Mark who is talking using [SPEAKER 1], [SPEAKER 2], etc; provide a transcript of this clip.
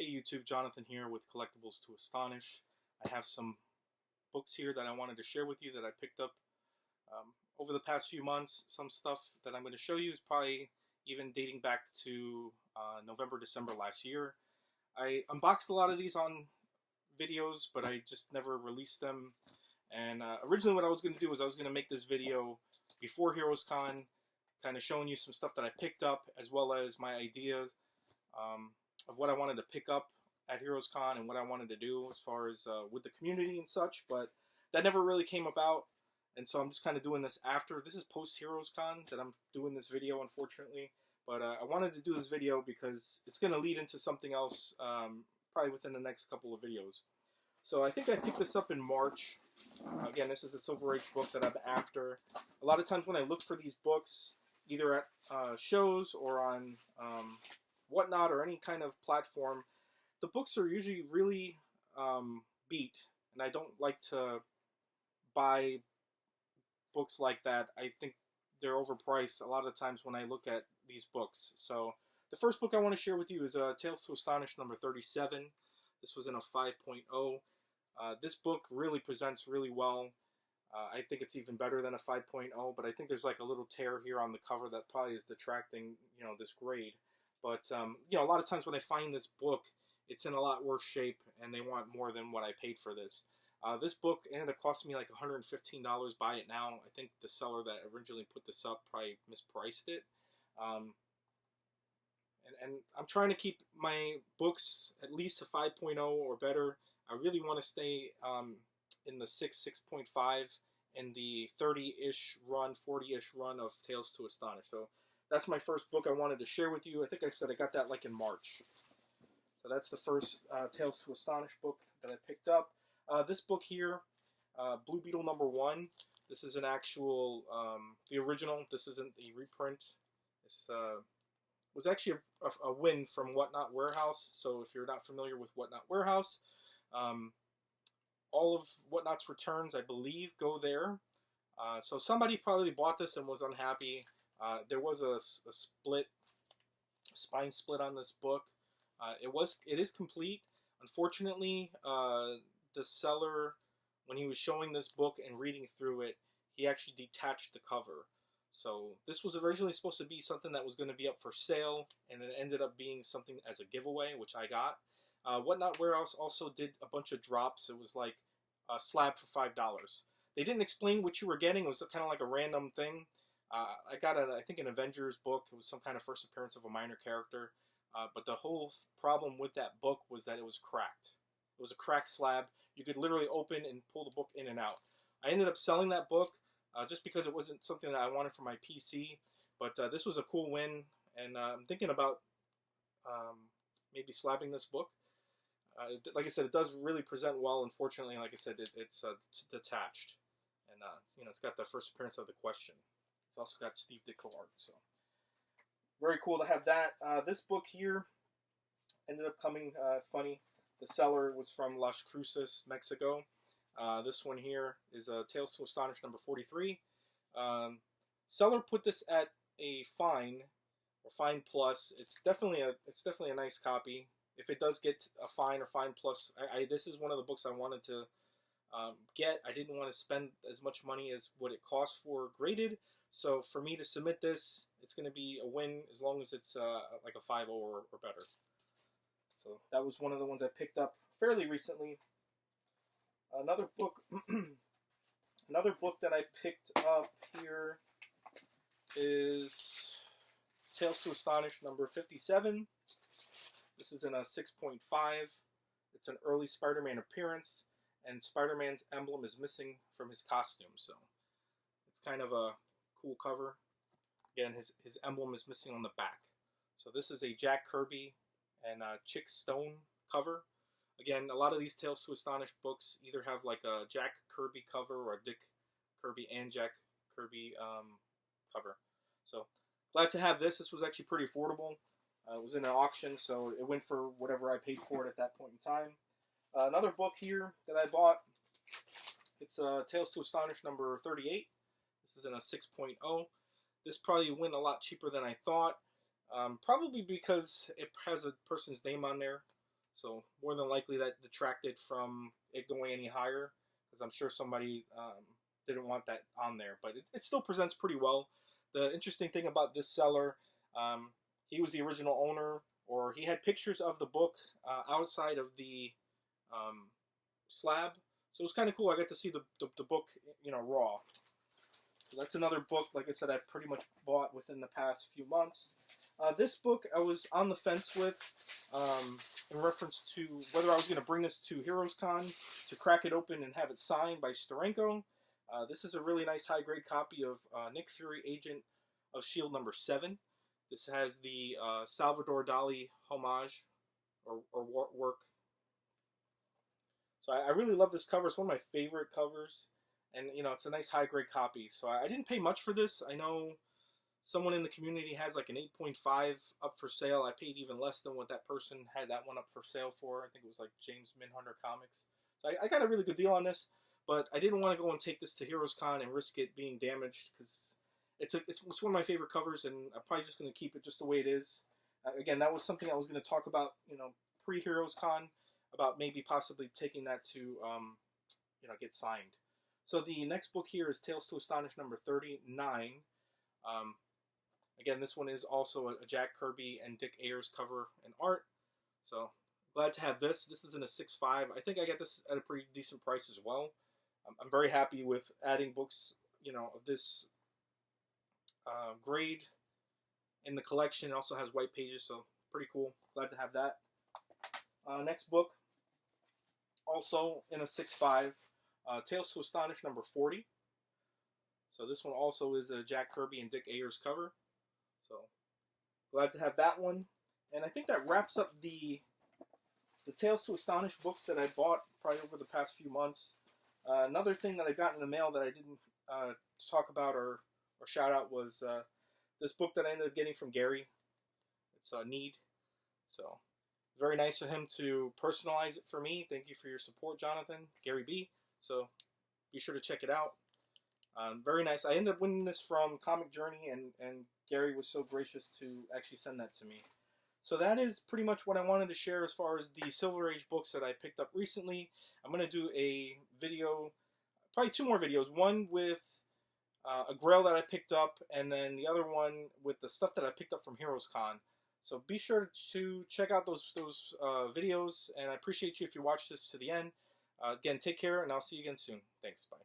[SPEAKER 1] Hey YouTube, Jonathan here with Collectibles to Astonish. I have some books here that I wanted to share with you that I picked up over the past few months. Some stuff that I'm going to show you is probably even dating back to November, December last year. I unboxed a lot of these on videos, but I just never released them. And originally what I was going to do was I was going to make this video before Heroes Con, kind of showing you some stuff that I picked up, as well as my ideas of what I wanted to pick up at Heroes Con and what I wanted to do as far as with the community and such, but that never really came about, and so I'm just kind of doing this after. This is post Heroes Con that I'm doing this video, unfortunately, but I wanted to do this video because it's going to lead into something else probably within the next couple of videos. So I think I picked this up in March. Again, this is a Silver Age book that I'm after. A lot of times when I look for these books, either at shows or on Whatnot or any kind of platform, the books are usually really beat, and I don't like to buy books like that. I think they're overpriced a lot of times when I look at these books. So the first book I want to share with you is Tales to Astonish number 37. This was in a 5.0. This book really presents really well. I think it's even better than a 5.0, but I think there's like a little tear here on the cover that probably is detracting, this grade. But, a lot of times when I find this book, it's in a lot worse shape, and they want more than what I paid for this. This book ended up costing me like $115. Buy it now. I think the seller that originally put this up probably mispriced it. And I'm trying to keep my books at least a 5.0 or better. I really want to stay in the 6.5, and the 30-ish run, 40-ish run of Tales to Astonish. So that's my first book I wanted to share with you. I think I said I got that like in March. So that's the first Tales to Astonish book that I picked up. This book here, Blue Beetle number 1. This is an actual, the original. This isn't the reprint. This was actually a win from Whatnot Warehouse. So if you're not familiar with Whatnot Warehouse, all of Whatnot's returns, I believe, go there. So somebody probably bought this and was unhappy. There was a spine split on this book. It is complete. Unfortunately, the seller, when he was showing this book and reading through it, he actually detached the cover. So this was originally supposed to be something that was going to be up for sale, and it ended up being something as a giveaway, which I got. Whatnot Warehouse also did a bunch of drops. It was like a slab for $5. They didn't explain what you were getting. It was kind of like a random thing. I got, I think, an Avengers book. It was some kind of first appearance of a minor character. But the whole problem with that book was that it was cracked. It was a cracked slab. You could literally open and pull the book in and out. I ended up selling that book just because it wasn't something that I wanted for my PC. But this was a cool win, and I'm thinking about maybe slabbing this book. Like I said, it does really present well. Unfortunately, like I said, it's detached. And, it's got the first appearance of the Question. It's also got Steve Ditko art, so very cool to have that. This book here ended up coming, funny, the seller was from Las Cruces, Mexico. This one here is Tales to Astonish number 43. Seller put this at a fine, or fine plus. It's definitely a nice copy. If it does get a fine or fine plus, this is one of the books I wanted to get. I didn't want to spend as much money as what it costs for graded. So for me to submit this, it's going to be a win as long as it's like a 5.0 or better. So that was one of the ones I picked up fairly recently. Another book, that I picked up here is Tales to Astonish number 57. This is in a 6.5. It's an early Spider-Man appearance, and Spider-Man's emblem is missing from his costume. So it's kind of a cool cover. Again, his emblem is missing on the back. So this is a Jack Kirby and Chick Stone cover. Again, a lot of these Tales to Astonish books either have like a Jack Kirby cover or a Dick Kirby and Jack Kirby cover. So glad to have this. This was actually pretty affordable. It was in an auction, so it went for whatever I paid for it at that point in time. Another book here that I bought, it's Tales to Astonish number 38. This is in a 6.0. This probably went a lot cheaper than I thought. Probably because it has a person's name on there. So more than likely that detracted from it going any higher, because I'm sure somebody didn't want that on there. But it still presents pretty well. The interesting thing about this seller, he was the original owner, or he had pictures of the book outside of the slab. So it was kind of cool. I got to see the book, raw. So that's another book, like I said, I pretty much bought within the past few months. This book I was on the fence with in reference to whether I was going to bring this to Heroes Con to crack it open and have it signed by Steranko. This is a really nice high-grade copy of Nick Fury, Agent of S.H.I.E.L.D. number 7. This has the Salvador Dali homage or work. So I really love this cover. It's one of my favorite covers. And, it's a nice high-grade copy. So I didn't pay much for this. I know someone in the community has like an 8.5 up for sale. I paid even less than what that person had that one up for sale for. I think it was like James Minhunter Comics. So I got a really good deal on this. But I didn't want to go and take this to Heroes Con and risk it being damaged, because it's one of my favorite covers, and I'm probably just going to keep it just the way it is. Again, that was something I was going to talk about, pre-Heroes Con, about maybe possibly taking that to, get signed. So the next book here is Tales to Astonish number 39. Again, this one is also a Jack Kirby and Dick Ayers cover and art. So glad to have this. This is in a 6.5. I think I get this at a pretty decent price as well. I'm very happy with adding books, of this grade in the collection. It also has white pages, so pretty cool. Glad to have that. Next book, also in a 6.5, Tales to Astonish number 40. So this one also is a Jack Kirby and Dick Ayers cover. So glad to have that one. And I think that wraps up the Tales to Astonish books that I bought probably over the past few months. Another thing that I got in the mail that I didn't talk about or shout out was this book that I ended up getting from Gary. It's Need. So very nice of him to personalize it for me. Thank you for your support, Jonathan. Gary B. So be sure to check it out. Very nice. I ended up winning this from Comic Journey, and Gary was so gracious to actually send that to me. So that is pretty much what I wanted to share as far as the Silver Age books that I picked up recently. I'm going to do a video, probably 2 more videos. One with a Grail that I picked up, and then the other one with the stuff that I picked up from Heroes Con. So be sure to check out those videos, and I appreciate you if you watch this to the end. Again, take care, and I'll see you again soon. Thanks. Bye.